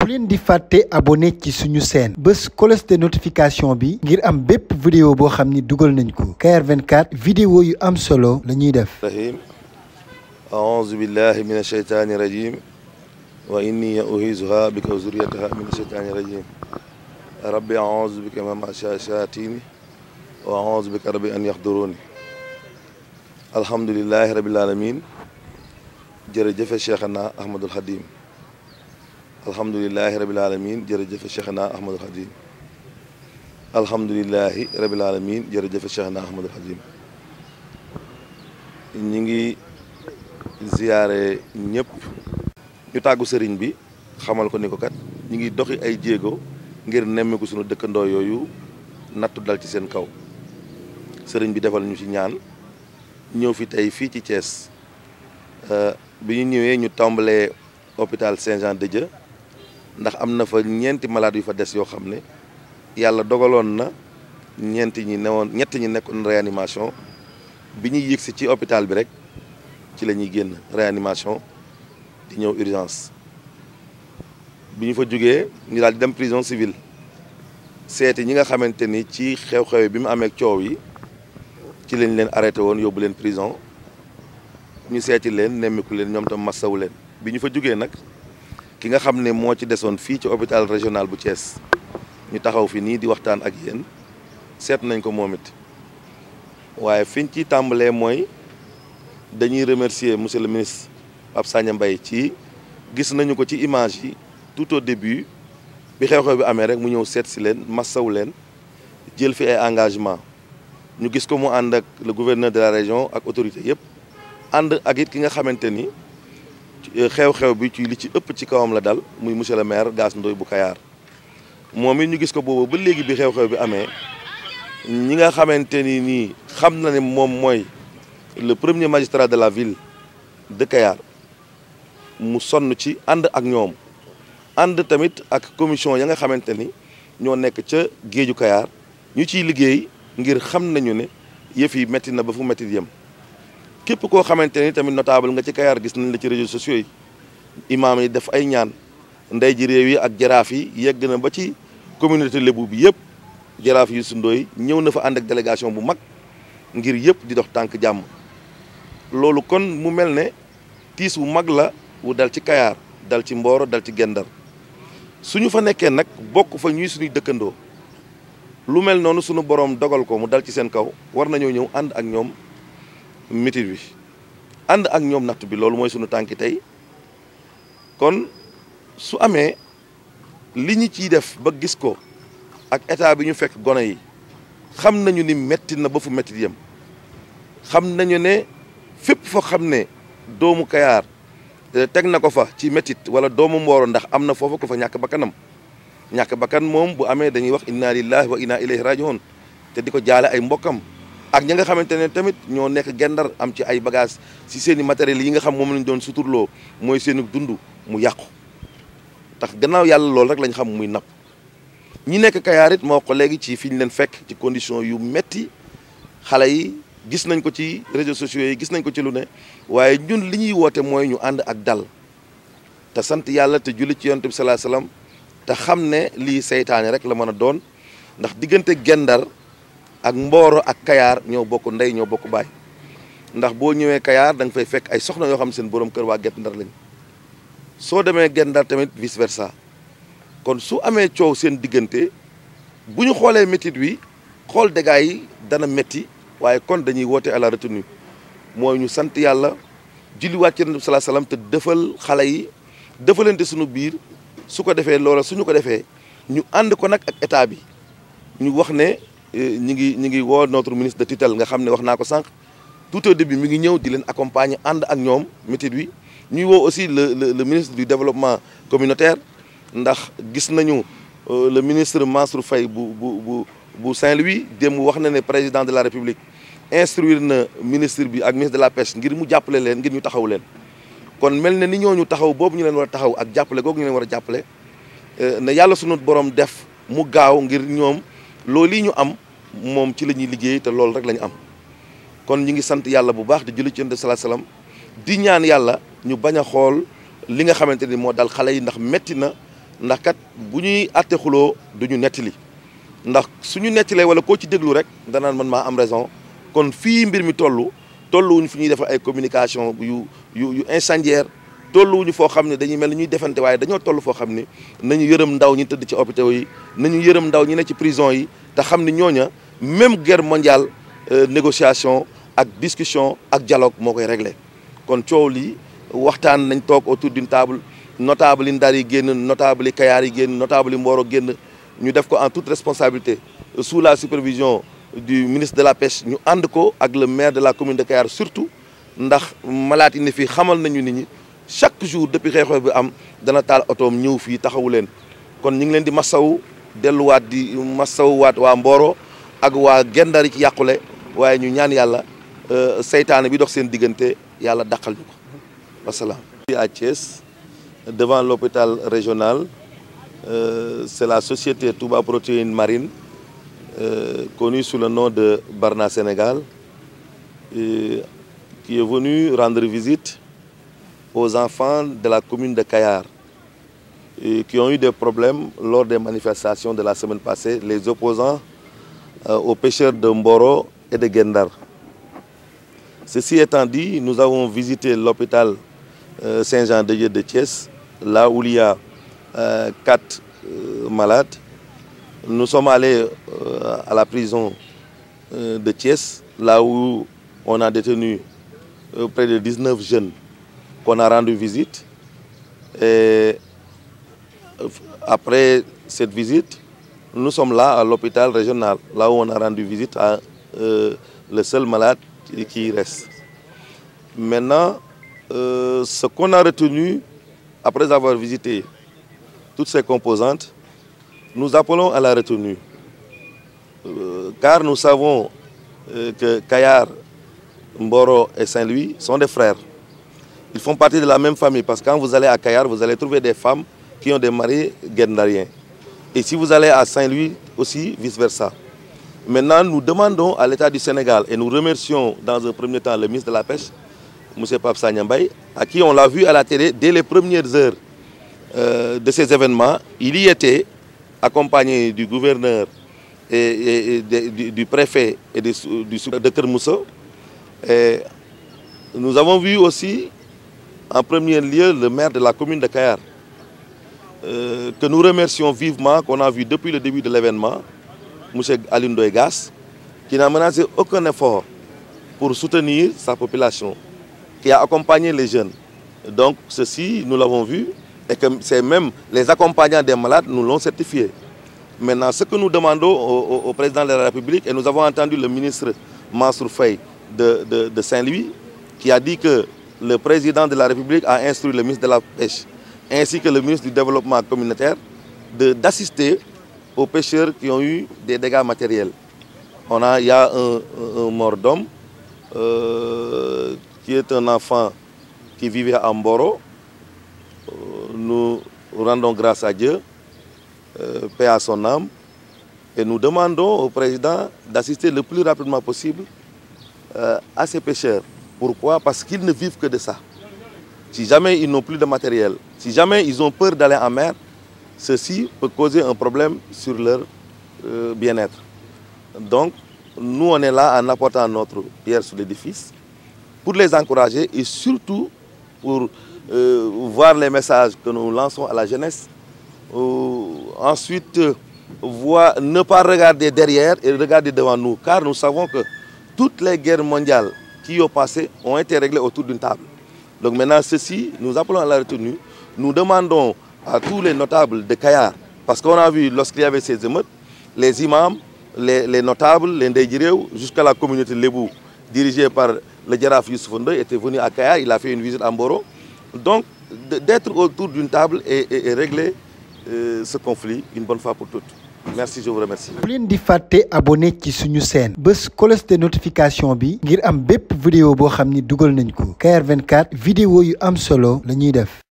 bu leen di fàtte abonné ci suñu chaîne bés cloche de notification bi ngir am bépp vidéo boo xam ni dugal nañ ko KR24 vidéo yu am solo la ñuy def. أعوذ بالله من الشيطان الرجيم وإني أعيذها بك وذريتها من الشيطان الرجيم ربي أعوذ بك من الشياطين وأعوذ بك ربي أن يحضروني الحمد لله رب العالمين jërëjëf Cheikhna Ahmadul Khadim alhamdulillahi rabbil alamin jërëjëf Cheikhna Ahmadul Khadim alhamdulillahi rabbil alamin jërëjëf Cheikhna Ahmadul Khadim ñi ngi ziyaare ñëpp ñu tàggu sëriñ bi xamal ko ni ko kat ñi ngi doxi ay jéego ngir nemmeeku sunu dëkkandoo yooyu nattu dal ci seen kaw sëriñ bi defal ñu ci ñaan ñëw fi tey fii ci Thiès bi ñu ñëwee ñu tàmbalee hôpital Saint-Jean-de-Dieu ndax am na fa ñeenti malade yu fa des yoo xam ne yàlla dogaloon na ñett ñi nekkoon réanimation bi ñuy yëgsi ci hôpital bi rek ci la ñuy génn réanimation di ñëw urgence bi ñu fa jógee ñu daal di dem prison civile seeti ñi nga xamante ni ci xew-xew bi mu amee coow yi ci lañ leen arrêté woon yóbbu leen prison ñu seeti leen nemmiku leen ñoom tam massawu leen bi ñu fa jógee nag ki nga xam ne moo ci desoon fii ci hôpital régional bu Thiès ñu taxaw fi nii di waxtaan ak yéen seet nañ ko moom it waaye fiñ ci tàmbalee mooy dañuy remercier monsieur le ministre Pape Sagna Mbaye ci gis nañu ko ci image yi tout au début bi xew-xew bi amee rek mu ñëw seet si leen massawu leen jël fi ay engagement ñu gis ko mu ànd ak le gouverneur de la région ak autorité yëpp ànd ak it ki nga xamante ni xew-xew bi ci li ci ëpp ci kawam la dal muy monsieur le maire Gass Ndoye bu Kayar moom it ñu gis ko boobu ba léegi bi xew-xew bi amee ñi nga xamante ni nii xam na ne moom mooy le premier magistrat de la ville de Kayar mu sonn ci ànd ak ñoom ànd tamit ak commission ya nga xamante ni ñoo nekk ca géeju Kayar ñu ciy liggéey ngir xam nañu ne yëf yi métti na ba fu métti yem képp koo xamante ni tamit notable nga ci Kayar gis nañ la ci réseaux sociaux yi imaam yi def ay ñaan ndey ji réew yi ak jaraaf yi yegg na ba ci communauté lébu bi yëpp jaraaf yi sundooy ñëw na fa ànd ak délégation bu mag ngir yëpp di dox tànk jàmm loolu kon mu mel ne tiis wu mag la wu dal ci Kayar dal ci Mboro dal ci Gendar suñu fa nekkee nag bokk fa ñuy suñuy dëkkandoo lu mel noonu suñu borom dogal ko mu dal ci seen kaw war nañoo ñëw ànd ak ñoom mitit bi ànd ak ñoom natt bi loolu mooy suñu tànki tey kon su amee li ñu ciy def ba gis ko ak état bi ñu fekk gone yi xam nañu ni metti na ba fu metti yem xam nañu ne fépp foo xam ne doomu Kayar teg na ko fa ci métit wala doomu Mboro ndax am na foofu ko fa ñàkk bakkanam ñàkk bakkan moom bu amee dañuy wax inna lillahi wa inna ilayhi rajiun te di ko jaale ay mbokkam ak ñi nga xamante ne tamit ñoo nekk Gendar am ci ay bagages si seen i matériels yi nga xam moom lañ doon suturloo mooy seen dund mu yàqu tax gannaaw yàlla loolu rek lañ xam muy napp ñi nekk Kayar it moo ko léegi ci fi ñu leen fekk ci condition yu metti xale yi gis nañ ko ci réseaux sociaux yi gis nañ ko ci lu ne waaye ñun li ñuy woote mooy ñu ànd ak dal te sant yàlla te julli ci yonent bi sallallahu alayhi wasallam te xam ne lii seytaane rek la mën a doon ndax diggante Gendar ak Mboro ak Kayar ñoo bokk ndey ñoo bokk baay ndax boo ñëwee Kayar da nga fay fekk ay soxna yoo xam seen borom kër waa Gendar lañ soo demee Gendar tamit vice versa kon su amee coow seen diggante bu ñu xoolee métit wi xool dégâts yi dana métti waaye kon dañuy woote à la retenue mooy ñu sant yàlla julliwaat ci Yonent bi sallallahu alayhi wasallam te defal xale yi defalante suñu biir su ko defee loola suñu ko defee ñu ànd ko nag ak état bi ñu wax ne ñi ngi woo notre ministre de tutelle nga xam ne wax naa ko sànq tout au début mi ngi ñëw di leen accompagner ànd ak ñoom métit wi ñuy woo aussi le ministre du développement communautaire ndax gis nañu le ministre Mansour Faye bu Saint-Louis démb wax na ne président de la République instruire na ministre bi ak ministre de la pêche ngir mu jàppale leen ngir ñu taxaw leen kon mel na ni ñooñu taxaw boobu ñu leen war a taxaw ak jàppale googu ñu leen war a jàppale na yàlla sunu borom def mu gaaw ngir ñoom loolu yi ñu am moom ci la ñuy liggéey te loolu rek la ñu am kon ñu ngi sant yàlla bu baax di julli ci Yonent bi sallallahu alayhi wasallam di ñaan yàlla ñu bañ a xool li nga xamante ni moo dal xale yi ndax metti na ndax kat bu ñuy àtte xuloo duñu nettali ndax suñu nettalee wala koo ci déglu rek danaan man maa am raison kon fii mbir mi tolluwuñu fi ñuy defal ay communication yu incendiaire tolluwuñu foo xam ne dañuy mel ni ñuy defante waaye dañoo toll foo xam ne nañu yërëm ndaw ñi tëdd ci hôpitaux yi nañu yërëm ndaw ñi ne ci prison yi te xam ne ñooña même guerre mondiale négociation ak discussion ak dialogue moo koy réglé kon coow lii waxtaan nañ toog autour d'une table notable yi Ndar yi génn notable yi Kayar yi génn notable yi Mboro génn ñu def ko en toute responsabilité sous la supervision du ministre de la pêche ñu ànd ko ak le maire de la commune de Kayar surtout ndax malaat yi ne fii xamal nañu nit ñi chaque jour depuis xeexoo bi am dana taal otoom ñëw fii taxawu leen kon ñu ngi leen di masawu delluwaat di masawuwaat waa Mboro ak waa Gendar yi ci yàqule waaye ñu ñaan yàlla seytaane bi dox seen diggante yàlla dàqal ñu ko wasalaam. À Thiès devant l'hôpital régional c'est la société Touba Protéines Marines connue sous le nom de Barna Sénégal qui est venue rendre visite aux enfants de la commune de Kayar qui ont eu des problèmes lors des manifestations de la semaine passée, les opposants aux pêcheurs de Mboro et de Gendar. Ceci étant dit, nous avons visité l'hôpital Saint-Jean-de-Dieu de Thiès, là où il y a 4 malades. Nous sommes allés à la prison de Thiès, là où on a détenu près de 19 jeunes qu'on a rendu visite. Et après cette visite, nous sommes là à l'hôpital régional, là où on a rendu visite à le seul malade qui reste. Maintenant, ce qu'on a retenu, après avoir visité toutes ces composantes, nous appelons à la retenue. Car nous savons que Kayar, Mboro et Saint-Louis sont des frères. Ils font partie de la même famille parce que quand vous allez à Kayar, vous allez trouver des femmes qui ont des maris gendariens. Et si vous allez à Saint-Louis aussi, vice-versa. Maintenant, nous demandons à l'État du Sénégal et nous remercions dans un premier temps le ministre de la Pêche, M. Pape Sagna Mbaye, à qui on l'a vu à la télé dès les premières heures de ces événements. Il y était accompagné du gouverneur et du préfet et de Kermousso. Et nous avons vu aussi en premier lieu le maire de la commune de Kayar, que nous remercions vivement, qu'on a vu depuis le début de l'événement, M. Alioune Ndoye Gass, qui n'a menacé aucun effort pour soutenir sa population, qui a accompagné les jeunes. Donc ceci, nous l'avons vu, et que c'est même les accompagnants des malades nous l'ont certifié. Maintenant, ce que nous demandons au président de la République, et nous avons entendu le ministre Mansour Faye de Saint-Louis, qui a dit que le président de la République a instruit le ministre de la Pêche, ainsi que le ministre du Développement communautaire, d'assister aux pêcheurs qui ont eu des dégâts matériels. Il y a un mort d'homme, qui est un enfant qui vivait à Mboro. Nous rendons grâce à Dieu, paix à son âme, et nous demandons au président d'assister le plus rapidement possible à ces pêcheurs. Pourquoi? Parce qu'ils ne vivent que de ça. Si jamais ils n'ont plus de matériel, si jamais ils ont peur d'aller en mer, ceci peut causer un problème sur leur bien-être. Donc, nous, on est là en apportant notre pierre sur l'édifice pour les encourager et surtout pour voir les messages que nous lançons à la jeunesse. Ensuite, ne pas regarder derrière et regarder devant nous, car nous savons que toutes les guerres mondiales qui ont passé ont été réglées autour d'une table. Donc maintenant, ceci, nous appelons à la retenue. Nous demandons à tous les notables de Kayar, parce qu'on a vu lorsqu'il y avait ces émeutes, les imams, les notables, les Ndeyjirew, jusqu'à la communauté Lébou, dirigée par le Djaraf Youssouf Ndoye, était venu à Kayar, il a fait une visite à Mboro. Donc, d'être autour d'une table et régler ce conflit une bonne fois pour toutes. Merci, je vous remercie. bu leen di fàtte abonné ci suñu chaîne bés cloche de notification bi ngir am bépp vidéo boo xam ni dugal nañ ko. Kayar 24 vidéo yu am solo la ñuy def.